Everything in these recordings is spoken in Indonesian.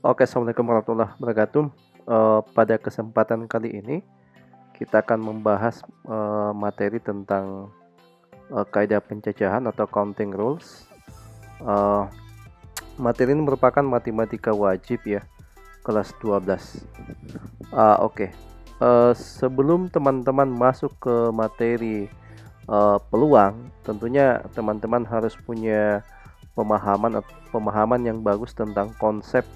Oke, assalamualaikum warahmatullahi wabarakatuh. Pada kesempatan kali ini kita akan membahas materi tentang kaidah pencacahan atau counting rules. Materi ini merupakan matematika wajib ya, kelas 12. Oke. Sebelum teman-teman masuk ke materi peluang, tentunya teman-teman harus punya pemahaman yang bagus tentang konsep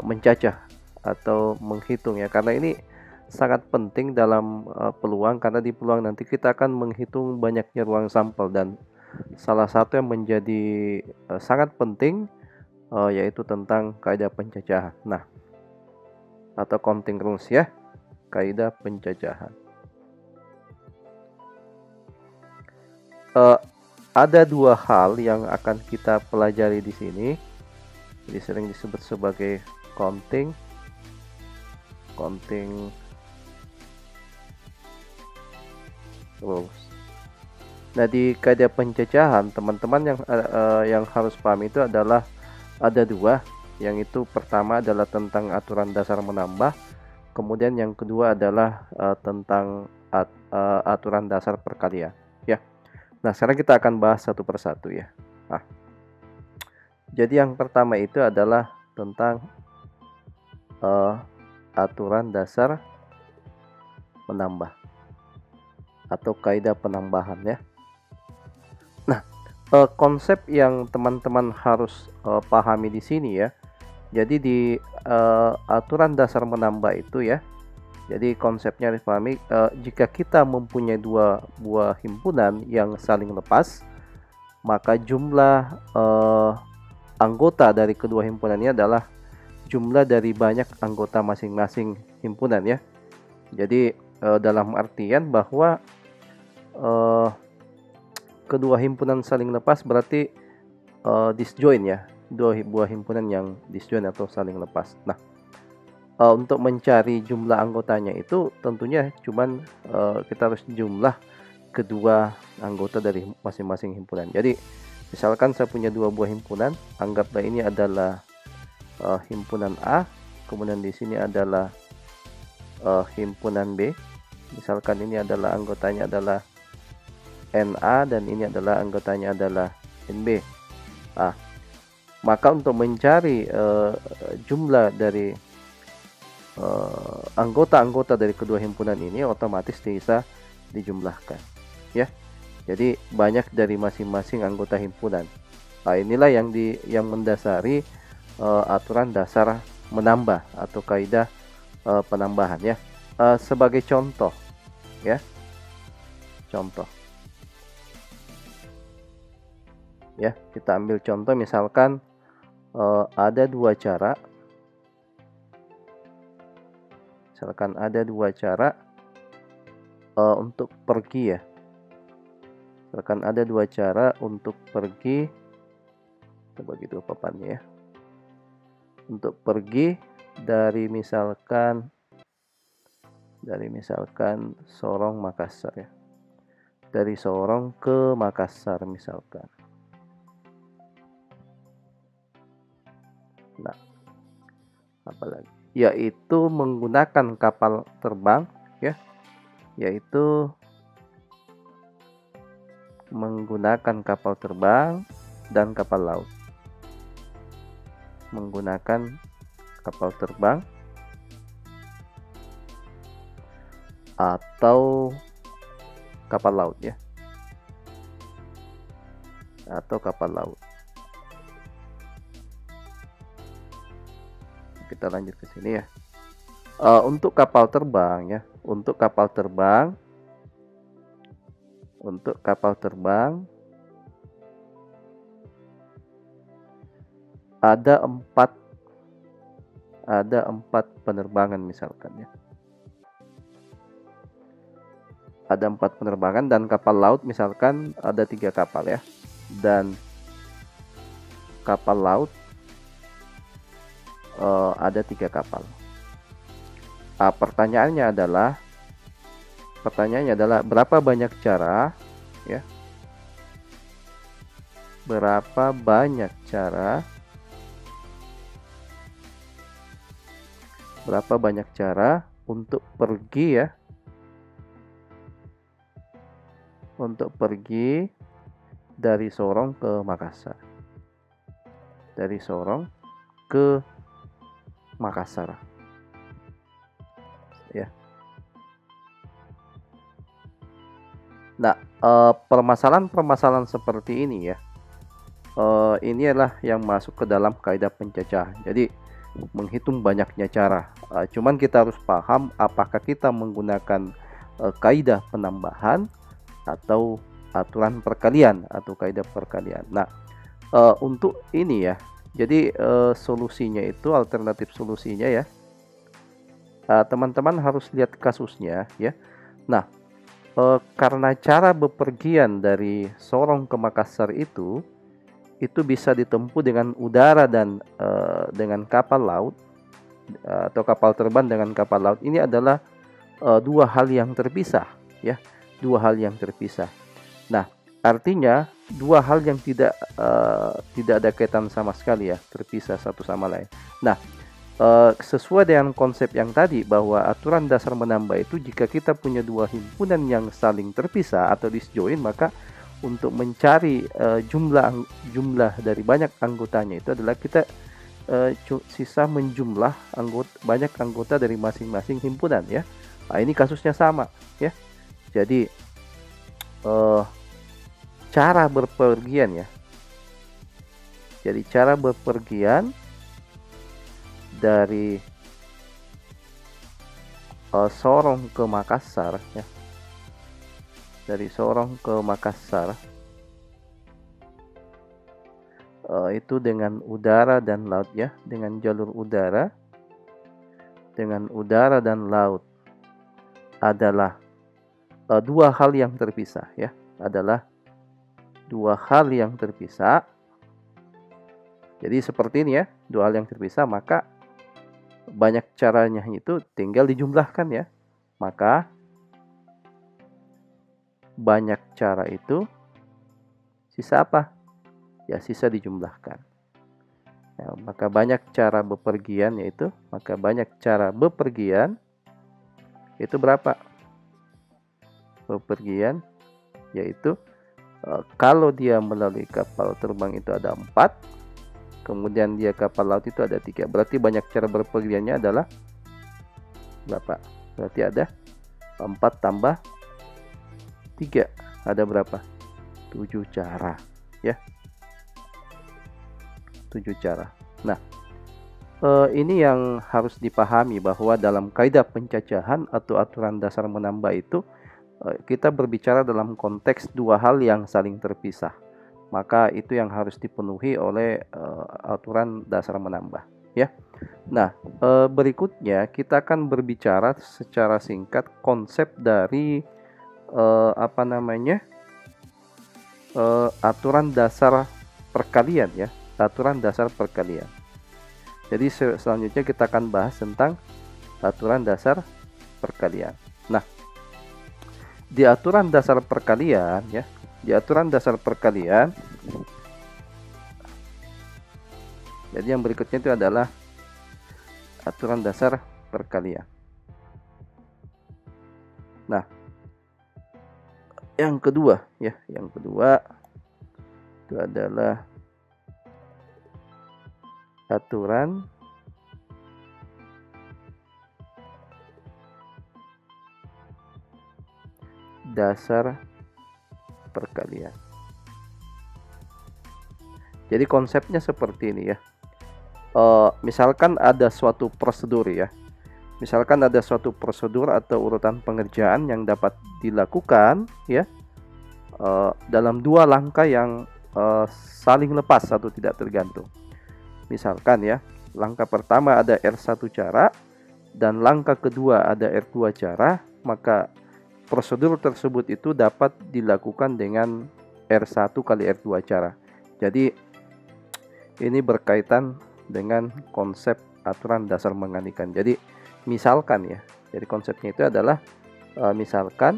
mencacah atau menghitung ya, karena ini sangat penting dalam peluang, karena di peluang nanti kita akan menghitung banyaknya ruang sampel, dan salah satu yang menjadi sangat penting yaitu tentang kaidah pencacahan. Nah, atau counting rules ya, kaidah pencacahan. Ada dua hal yang akan kita pelajari di sini. Jadi sering disebut sebagai counting rules. Nah, di kaidah pencacahan teman-teman yang harus paham itu adalah ada dua, yang itu pertama adalah tentang aturan dasar menambah, kemudian yang kedua adalah tentang aturan dasar perkalian ya. Nah, sekarang kita akan bahas satu persatu ya. Jadi yang pertama itu adalah tentang aturan dasar menambah atau kaidah penambahan ya. Nah, konsep yang teman-teman harus pahami di sini ya. Jadi di aturan dasar menambah itu ya. Jadi konsepnya dipahami, jika kita mempunyai dua buah himpunan yang saling lepas, maka jumlah anggota dari kedua himpunan ini adalah jumlah dari banyak anggota masing-masing himpunan ya. Jadi dalam artian bahwa kedua himpunan saling lepas berarti disjoin ya, dua buah himpunan yang disjoin atau saling lepas. Nah, untuk mencari jumlah anggotanya itu tentunya cuman kita harus jumlah kedua anggota dari masing-masing himpunan. Jadi misalkan saya punya dua buah himpunan, anggaplah ini adalah himpunan A, kemudian di sini adalah himpunan B. Misalkan ini adalah anggotanya adalah NA dan ini adalah anggotanya adalah NB. Maka untuk mencari jumlah dari anggota-anggota dari kedua himpunan ini otomatis bisa dijumlahkan ya. Jadi banyak dari masing-masing anggota himpunan. Nah, inilah yang mendasari aturan dasar menambah atau kaidah penambahan ya. Sebagai contoh ya, contoh ya, kita ambil contoh misalkan ada dua cara. Misalkan ada dua cara untuk pergi ya. Misalkan ada dua cara untuk pergi, kita bagi dua papannya ya. Untuk pergi dari misalkan Sorong Makassar ya. Dari Sorong ke Makassar misalkan. Nah, apalagi? Yaitu menggunakan kapal terbang ya. Yaitu menggunakan kapal terbang dan kapal laut. Menggunakan kapal terbang atau kapal laut ya. Atau kapal laut. Kita lanjut ke sini ya. Untuk kapal terbang ya, untuk kapal terbang ada empat penerbangan misalkan ya. Ada 4 penerbangan, dan kapal laut misalkan ada 3 kapal ya. Dan kapal laut ada 3 kapal. Pertanyaannya adalah berapa banyak cara ya? Berapa banyak cara Berapa banyak cara untuk pergi ya, untuk pergi dari Sorong ke Makassar. Dari Sorong ke Makassar. Ya. Nah, permasalahan-permasalahan seperti ini ya, ini adalah yang masuk ke dalam kaidah pencacahan. Jadi menghitung banyaknya cara. Cuman kita harus paham apakah kita menggunakan kaidah penambahan atau aturan perkalian atau kaidah perkalian. Nah, untuk ini ya, jadi solusinya itu, alternatif solusinya ya, teman-teman harus lihat kasusnya ya. Nah, karena cara bepergian dari Sorong ke Makassar itu bisa ditempuh dengan udara dan dengan kapal laut atau kapal terbang dengan kapal laut. Ini adalah dua hal yang terpisah ya, dua hal yang terpisah. Nah, artinya dua hal yang tidak ada kaitan sama sekali ya, terpisah satu sama lain. Nah, sesuai dengan konsep yang tadi bahwa aturan dasar menambah itu jika kita punya dua himpunan yang saling terpisah atau disjoin, maka untuk mencari jumlah dari banyak anggotanya itu adalah kita sisa menjumlah banyak anggota dari masing-masing himpunan ya. Nah, ini kasusnya sama ya. Jadi cara berpergian ya. Jadi cara berpergian dari Sorong ke Makassar ya, dari Sorong ke Makassar itu dengan udara dan laut ya, dengan jalur udara, dan laut adalah dua hal yang terpisah ya, adalah dua hal yang terpisah. Jadi seperti ini ya, dua hal yang terpisah, maka banyak caranya itu tinggal dijumlahkan ya. Maka banyak cara itu sisa apa? Ya, sisa dijumlahkan. Ya, maka banyak cara bepergian yaitu, maka banyak cara bepergian itu berapa? Bepergian yaitu kalau dia melalui kapal terbang itu ada 4, kemudian dia kapal laut itu ada 3. Berarti banyak cara berpergiannya adalah berapa? Berarti ada 4 tambah 3. Ada berapa? 7 cara ya. 7 cara. Nah, ini yang harus dipahami bahwa dalam kaidah pencacahan atau aturan dasar menambah itu kita berbicara dalam konteks dua hal yang saling terpisah. Maka itu yang harus dipenuhi oleh aturan dasar menambah ya. Nah, berikutnya kita akan berbicara secara singkat konsep dari aturan dasar perkalian ya, aturan dasar perkalian. Jadi selanjutnya kita akan bahas tentang aturan dasar perkalian. Nah, di aturan dasar perkalian ya, di aturan dasar perkalian, jadi yang berikutnya itu adalah aturan dasar perkalian. Nah, yang kedua ya, yang kedua itu adalah aturan dasar perkalian. Jadi konsepnya seperti ini ya. Misalkan ada suatu prosedur ya. Misalkan ada suatu prosedur atau urutan pengerjaan yang dapat dilakukan ya dalam dua langkah yang saling lepas atau tidak tergantung. Misalkan ya, langkah pertama ada R1 cara dan langkah kedua ada R2 cara, maka prosedur tersebut itu dapat dilakukan dengan R1 kali R2 cara. Jadi ini berkaitan dengan konsep aturan dasar menganikan. Jadi misalkan ya, jadi konsepnya itu adalah misalkan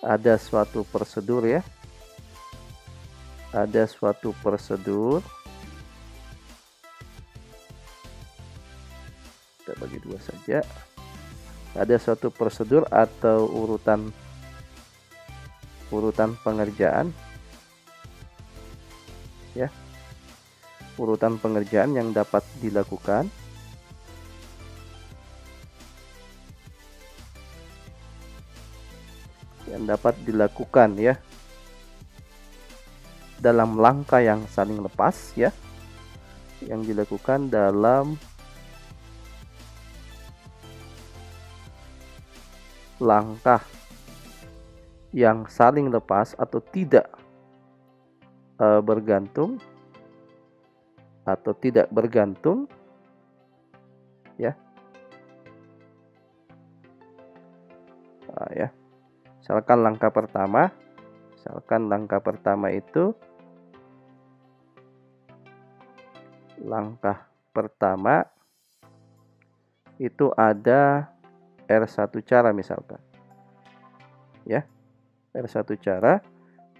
ada suatu prosedur ya, ada suatu prosedur kita bagi 2 saja. Ada suatu prosedur atau urutan pengerjaan ya, urutan pengerjaan yang dapat dilakukan ya dalam langkah yang saling lepas ya, yang dilakukan dalam langkah yang saling lepas atau tidak bergantung ya. Ya. Misalkan langkah pertama itu ada R1 cara misalkan ya, R1 cara,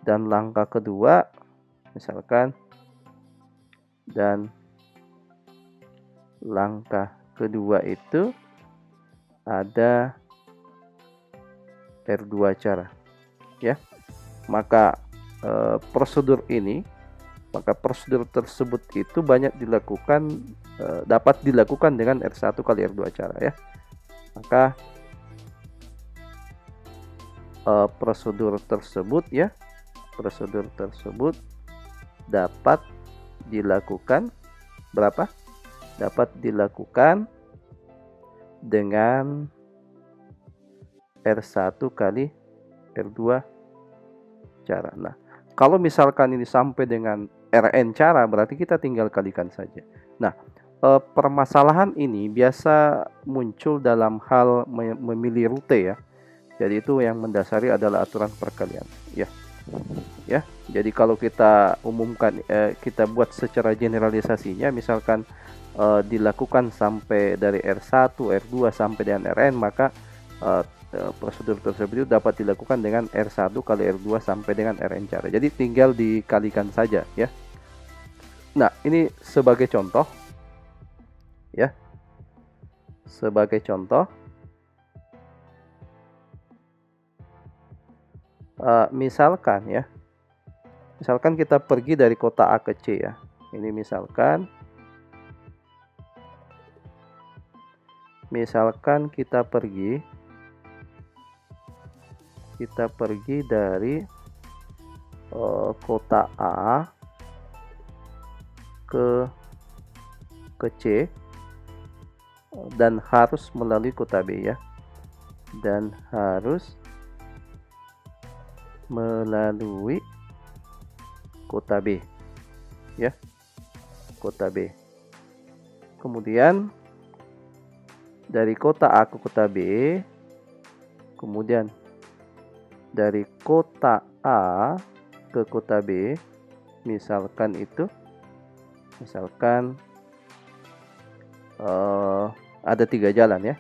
dan langkah kedua misalkan, dan langkah kedua itu ada R2 cara ya. Maka prosedur tersebut itu dapat dilakukan dengan R1 kali R2 cara ya. Maka prosedur tersebut dapat dilakukan dengan R1 kali R2 cara. Nah, kalau misalkan ini sampai dengan Rn cara, berarti kita tinggal kalikan saja. Nah, permasalahan ini biasa muncul dalam hal memilih rute ya. Jadi itu yang mendasari adalah aturan perkalian ya. Jadi kalau kita umumkan, kita buat secara generalisasinya, misalkan dilakukan sampai dari R1, R2 sampai dengan Rn, maka prosedur tersebut dapat dilakukan dengan R1 kali R2 sampai dengan Rn cara. Jadi tinggal dikalikan saja ya. Nah, ini sebagai contoh ya. Misalkan kita pergi dari kota A ke C ya. Ini misalkan kita pergi dari kota A ke C dan harus melalui kota B ya. Kota B. Kemudian dari kota A ke kota B, kemudian dari kota A ke kota B, misalkan ada 3 jalan ya.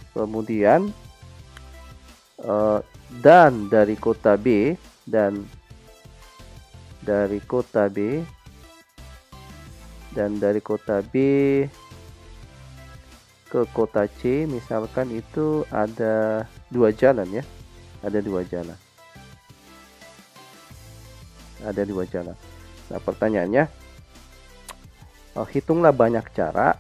Kemudian dan dari kota B ke kota C, misalkan itu ada 2 jalan ya. Ada dua jalan. Nah, pertanyaannya, hitunglah banyak cara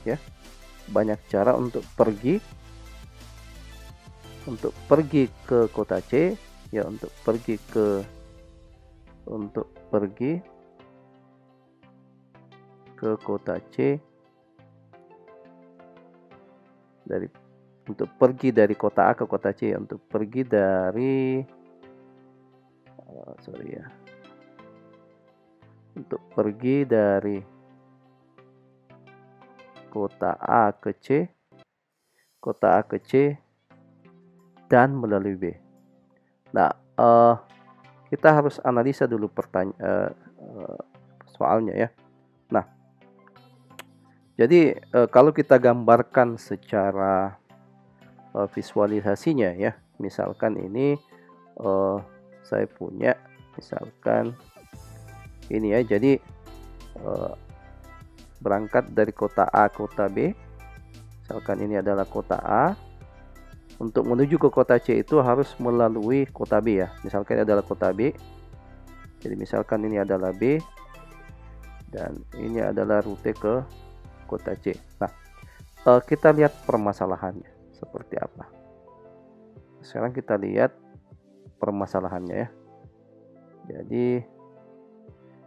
ya. Banyak cara untuk pergi ke kota C ya, untuk pergi ke kota C, untuk pergi dari kota A ke kota C ya, untuk pergi dari untuk pergi dari kota A ke C dan melalui B. Nah, kita harus analisa dulu soalnya ya. Nah, jadi kalau kita gambarkan secara visualisasinya ya. Misalkan ini saya punya misalkan ini ya, jadi berangkat dari kota A kota B, misalkan ini adalah kota A, untuk menuju ke kota C itu harus melalui kota B ya. Misalkan ini adalah kota B, jadi misalkan ini adalah B dan ini adalah rute ke kota C. Nah, kita lihat permasalahannya seperti apa. Sekarang kita lihat permasalahannya ya. Jadi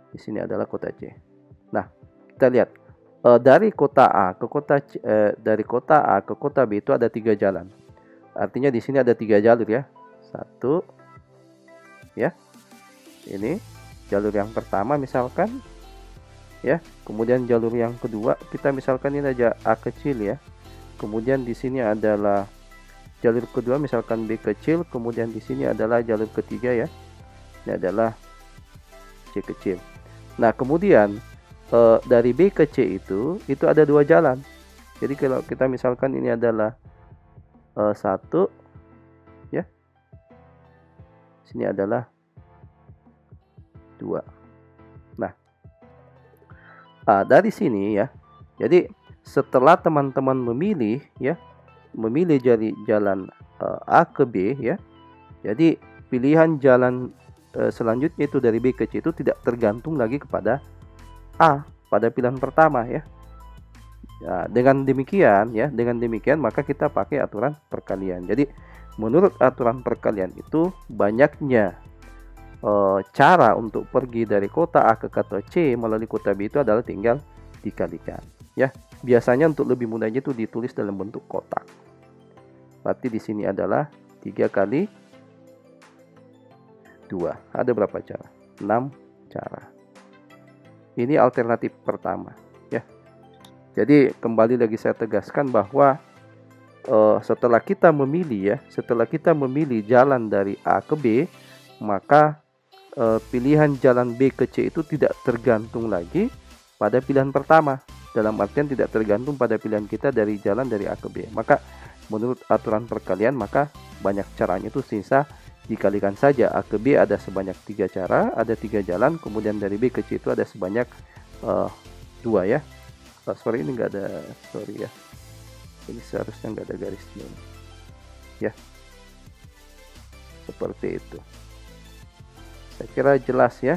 di sini adalah kota C. Nah, kita lihat dari kota A ke kota C, dari kota A ke kota B itu ada 3 jalan. Artinya di sini ada 3 jalur ya. Satu ya. Ini jalur yang pertama misalkan ya. Kemudian jalur yang kedua kita misalkan ini aja A kecil ya. Kemudian di sini adalah jalur kedua misalkan B kecil, kemudian di sini adalah jalur ketiga ya. Ini adalah C kecil. Nah, kemudian dari B ke C itu ada 2 jalan. Jadi kalau kita misalkan ini adalah 1 ya. Sini adalah 2. Nah, dari sini ya. Jadi setelah teman-teman memilih ya, memilih dari jalan A ke B ya. Jadi pilihan jalan selanjutnya itu dari B ke C itu tidak tergantung lagi kepada A pada pilihan pertama ya. Ya, dengan demikian maka kita pakai aturan perkalian. Jadi menurut aturan perkalian itu banyaknya cara untuk pergi dari kota A ke kota C melalui kota B itu adalah tinggal dikalikan ya. Biasanya untuk lebih mudahnya itu ditulis dalam bentuk kotak. Berarti di sini adalah 3 kali 2. Ada berapa cara? 6 cara. Ini alternatif pertama ya. Jadi kembali lagi saya tegaskan bahwa setelah kita memilih jalan dari A ke B, maka pilihan jalan B ke C itu tidak tergantung lagi pada pilihan pertama. Dalam artian tidak tergantung pada pilihan kita dari jalan dari A ke B. Maka menurut aturan perkalian maka banyak caranya itu sisa dikalikan saja. A ke B ada sebanyak 3 cara, ada 3 jalan, kemudian dari B ke C itu ada sebanyak 2 ya. Sorry ini enggak ada, sorry ya. Ini seharusnya enggak ada garisnya ya. Seperti itu. Saya kira jelas ya.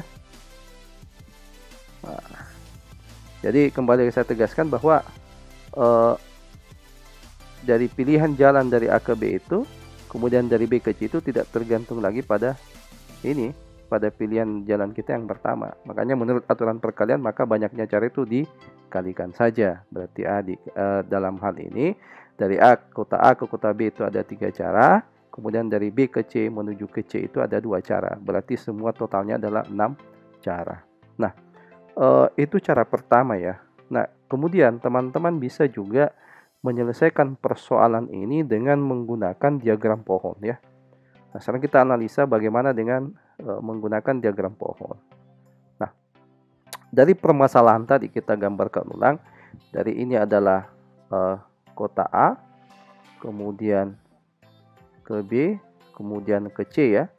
Nah, jadi kembali saya tegaskan bahwa dari pilihan jalan dari A ke B itu, kemudian dari B ke C itu tidak tergantung lagi pada ini, pada pilihan jalan kita yang pertama. Makanya menurut aturan perkalian maka banyaknya cara itu dikalikan saja. Berarti dalam hal ini dari kota A ke kota B itu ada 3 cara. Kemudian dari B ke C menuju ke C itu ada 2 cara. Berarti semua totalnya adalah 6 cara. Nah, itu cara pertama ya. Nah, kemudian teman-teman bisa juga menyelesaikan persoalan ini dengan menggunakan diagram pohon ya. Nah, sekarang kita analisa bagaimana dengan menggunakan diagram pohon. Nah, dari permasalahan tadi kita gambarkan ulang. Dari ini adalah kota A, kemudian ke B, kemudian ke C ya.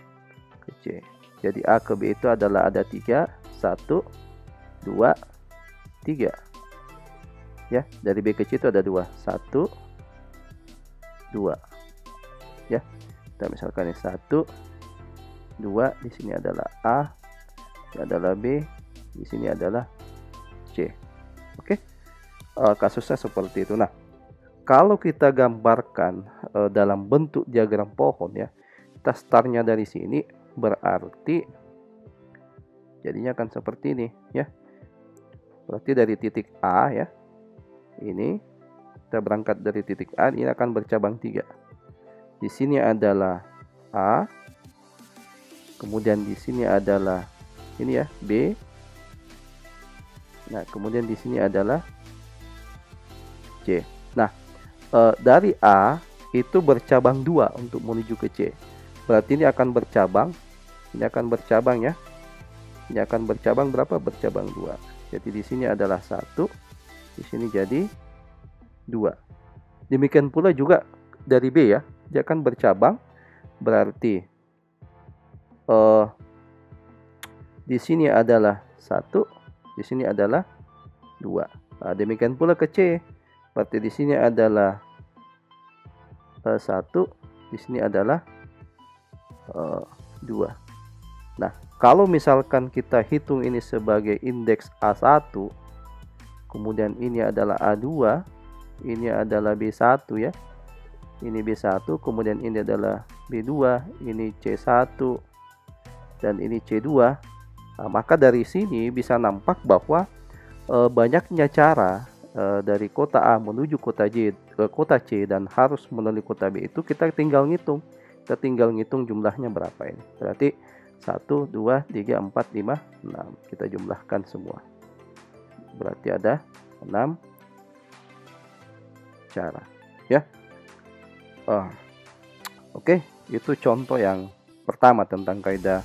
Ke C. Jadi A ke B itu adalah ada 3, 1, 2, 3. Ya, dari B ke C itu ada 2, 1, 2. Ya. Kita misalkan ini 1, 2, di sini adalah A, ini adalah B, di sini adalah C. Oke. Kasusnya seperti itu. Nah, kalau kita gambarkan dalam bentuk diagram pohon ya, kita startnya dari sini, berarti jadinya akan seperti ini ya. Berarti dari titik A ya, ini kita berangkat dari titik A, ini akan bercabang 3. Di sini adalah A, kemudian di sini adalah ini ya B. Nah, kemudian di sini adalah C. Nah, dari A itu bercabang 2 untuk menuju ke C. Berarti ini akan bercabang. Ini akan bercabang ya. Ini akan bercabang berapa? Bercabang 2. Jadi di sini adalah 1. Di sini jadi 2. Demikian pula juga dari B ya, dia akan bercabang, berarti di sini adalah 1, di sini adalah 2. Nah, demikian pula ke C, berarti di sini adalah 1, di sini adalah 2. Nah, kalau misalkan kita hitung ini sebagai indeks A1, kemudian ini adalah A2, ini adalah B1 ya. Ini B1, kemudian ini adalah B2, ini C1, dan ini C2. Nah, maka dari sini bisa nampak bahwa banyaknya cara dari kota A menuju kota kota C dan harus melalui kota B itu kita tinggal ngitung. Kita tinggal ngitung jumlahnya berapa ini. Berarti 1, 2, 3, 4, 5, 6. Kita jumlahkan semua. Berarti ada 6 cara. Ya. Oke, itu contoh yang pertama tentang kaidah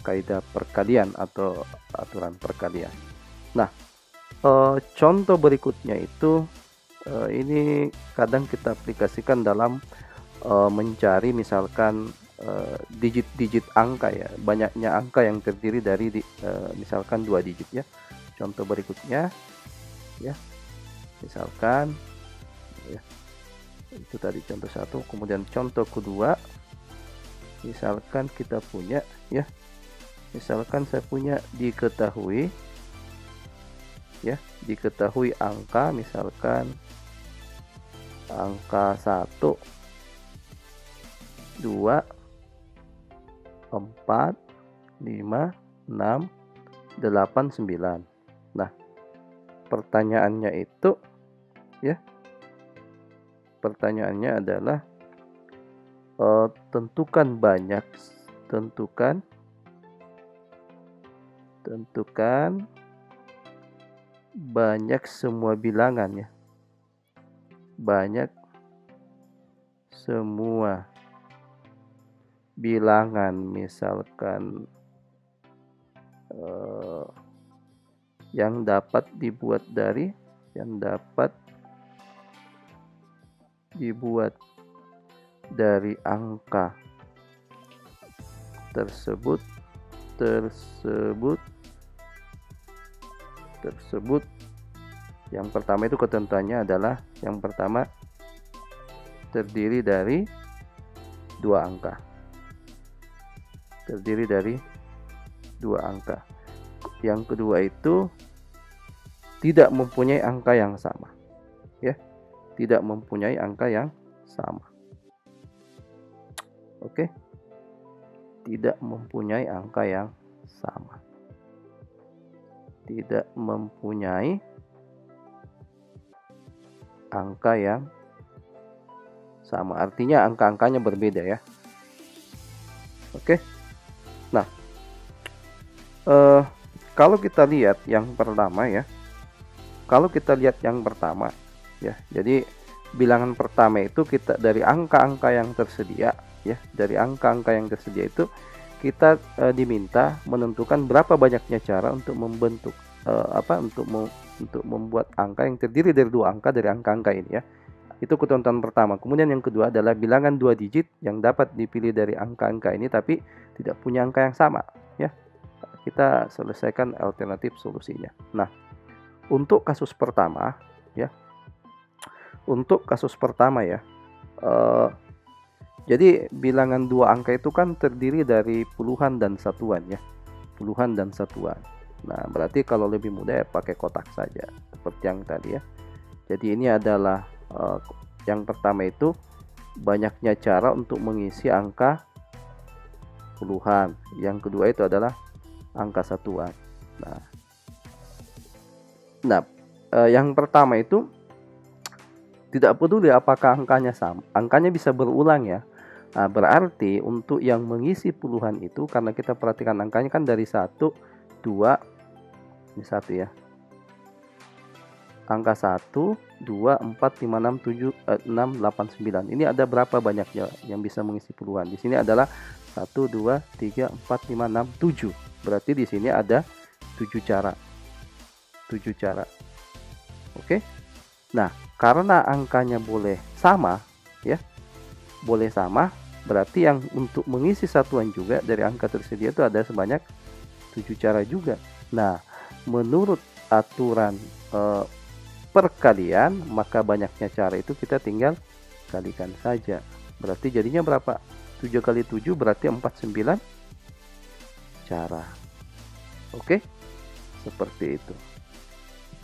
kaidah perkalian atau aturan perkalian. Nah, contoh berikutnya itu ini kadang kita aplikasikan dalam mencari misalkan digit-digit angka ya, banyaknya angka yang terdiri dari misalkan 2 digit ya. Contoh berikutnya ya, misalkan ya, itu tadi contoh 1, kemudian contoh kedua, misalkan kita punya ya, misalkan saya punya diketahui ya, diketahui angka, misalkan angka 1, 2, 4, 5, 6, 8, 9. Nah, pertanyaannya itu ya, pertanyaannya adalah tentukan banyak semua bilangan ya, banyak semua bilangan, misalkan yang dapat dibuat dari angka tersebut. Yang pertama itu ketentuannya adalah yang pertama terdiri dari 2 angka. Yang kedua itu tidak mempunyai angka yang sama. Ya, tidak mempunyai angka yang sama. Oke. Tidak mempunyai angka yang sama. Tidak mempunyai angka yang sama. Artinya angka-angkanya berbeda ya. Oke. Nah, kalau kita lihat yang pertama ya. Ya, jadi bilangan pertama itu kita dari angka-angka yang tersedia ya, dari angka-angka yang tersedia itu kita diminta menentukan berapa banyaknya cara untuk membentuk untuk membuat angka yang terdiri dari 2 angka dari angka-angka ini ya. Itu ketentuan pertama. Kemudian yang kedua adalah bilangan 2 digit yang dapat dipilih dari angka-angka ini tapi tidak punya angka yang sama ya. Kita selesaikan alternatif solusinya. Nah, untuk kasus pertama ya. Jadi bilangan 2 angka itu kan terdiri dari puluhan dan satuan ya. Puluhan dan satuan. Nah, berarti kalau lebih mudah ya pakai kotak saja seperti yang tadi ya. Jadi ini adalah yang pertama itu banyaknya cara untuk mengisi angka puluhan. Yang kedua itu adalah angka satuan. Nah, yang pertama itu tidak peduli apakah angkanya sama, angkanya bisa berulang ya. Nah, berarti untuk yang mengisi puluhan itu, karena kita perhatikan angkanya kan dari 1, 2, ini 1 ya. Angka 1, 2, 4, 5, 6, 7, 6, 8, 9. Ini ada berapa banyaknya yang bisa mengisi puluhan? Di sini adalah 1, 2, 3, 4, 5, 6, 7. Berarti di sini ada 7 cara. 7 cara. Oke. Nah, karena angkanya boleh sama, ya, boleh sama, berarti yang untuk mengisi satuan juga dari angka tersedia itu ada sebanyak 7 cara juga. Nah, menurut aturan perkalian, maka banyaknya cara itu kita tinggal kalikan saja. Berarti jadinya berapa? 7 kali 7 berarti 49 cara. Oke, seperti itu.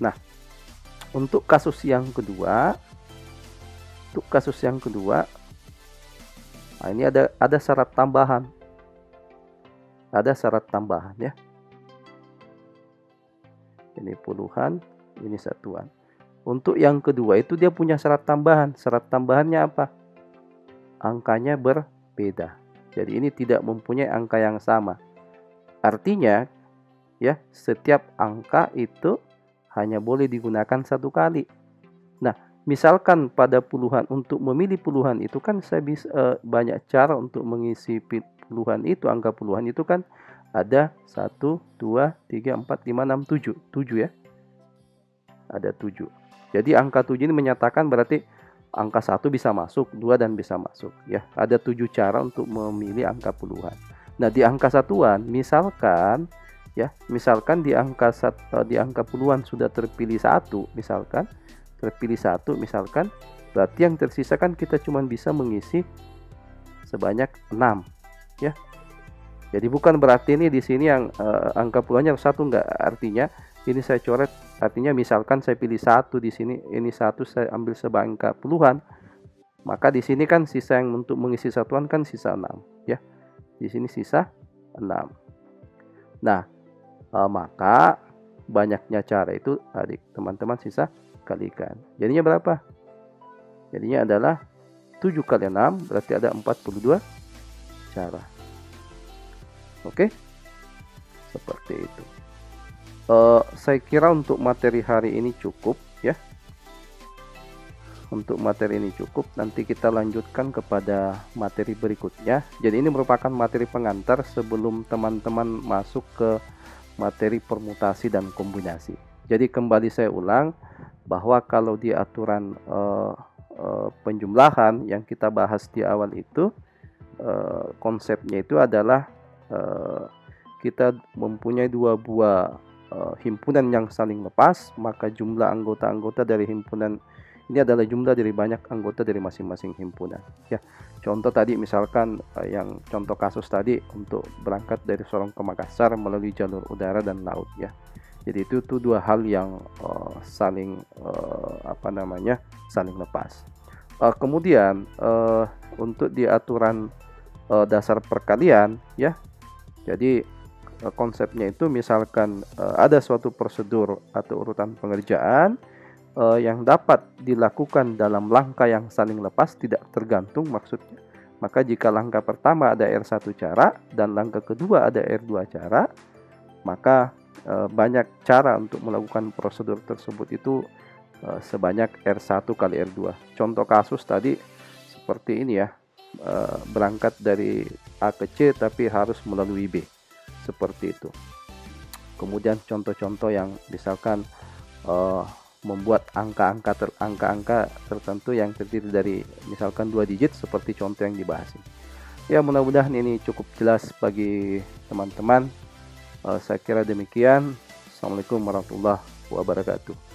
Nah, untuk kasus yang kedua, nah ini ada syarat tambahan. Ada syarat tambahan ya. Ini puluhan, ini satuan. Untuk yang kedua itu dia punya syarat tambahan. Syarat tambahannya apa? Angkanya berbeda. Jadi ini tidak mempunyai angka yang sama. Artinya ya, setiap angka itu hanya boleh digunakan satu kali. Nah, misalkan pada puluhan, untuk memilih puluhan itu kan saya bisa banyak cara untuk mengisi puluhan itu, angka puluhan itu kan ada 1, 2, 3, 4, 5, 6, 7. 7 ya. Ada 7. Jadi angka 7 ini menyatakan berarti angka 1 bisa masuk, 2 dan bisa masuk ya. Ada 7 cara untuk memilih angka puluhan. Nah, di angka satuan misalkan ya, misalkan di angka puluhan sudah terpilih 1, misalkan berarti yang tersisa kan kita cuma bisa mengisi sebanyak 6 ya. Jadi bukan berarti ini di sini yang angka puluhannya 1, enggak, artinya ini saya coret, artinya misalkan saya pilih 1 di sini, ini 1 saya ambil sebagai angka puluhan, maka di sini kan sisa yang untuk mengisi satuan kan sisa 6 ya. Di sini sisa 6. Nah, maka banyaknya cara itu adik teman-teman sisa kalikan. Jadinya berapa? Jadinya adalah 7 kali 6 berarti ada 42 cara. Oke, seperti itu. Saya kira untuk materi hari ini cukup ya. Untuk materi ini cukup. Nanti kita lanjutkan kepada materi berikutnya. Jadi ini merupakan materi pengantar sebelum teman-teman masuk ke materi permutasi dan kombinasi. Jadi kembali saya ulang bahwa kalau di aturan penjumlahan yang kita bahas di awal itu, konsepnya itu adalah kita mempunyai 2 buah himpunan yang saling lepas, maka jumlah anggota-anggota dari himpunan ini adalah jumlah dari banyak anggota dari masing-masing himpunan ya. Contoh tadi misalkan yang contoh kasus tadi untuk berangkat dari Sorong ke Makassar melalui jalur udara dan laut ya. Jadi itu 2 hal yang saling saling lepas. Kemudian untuk di aturan dasar perkalian ya. Jadi konsepnya itu misalkan ada suatu prosedur atau urutan pengerjaan yang dapat dilakukan dalam langkah yang saling lepas, tidak tergantung maksudnya. Maka jika langkah pertama ada R1 cara dan langkah kedua ada R2 cara, maka banyak cara untuk melakukan prosedur tersebut itu sebanyak R1 kali R2. Contoh kasus tadi seperti ini ya, berangkat dari A ke C tapi harus melalui B, seperti itu. Kemudian contoh-contoh yang misalkan membuat angka-angka tertentu yang terdiri dari misalkan 2 digit seperti contoh yang dibahas ini. Ya, mudah-mudahan ini cukup jelas bagi teman-teman. Saya kira demikian. Assalamualaikum warahmatullahi wabarakatuh.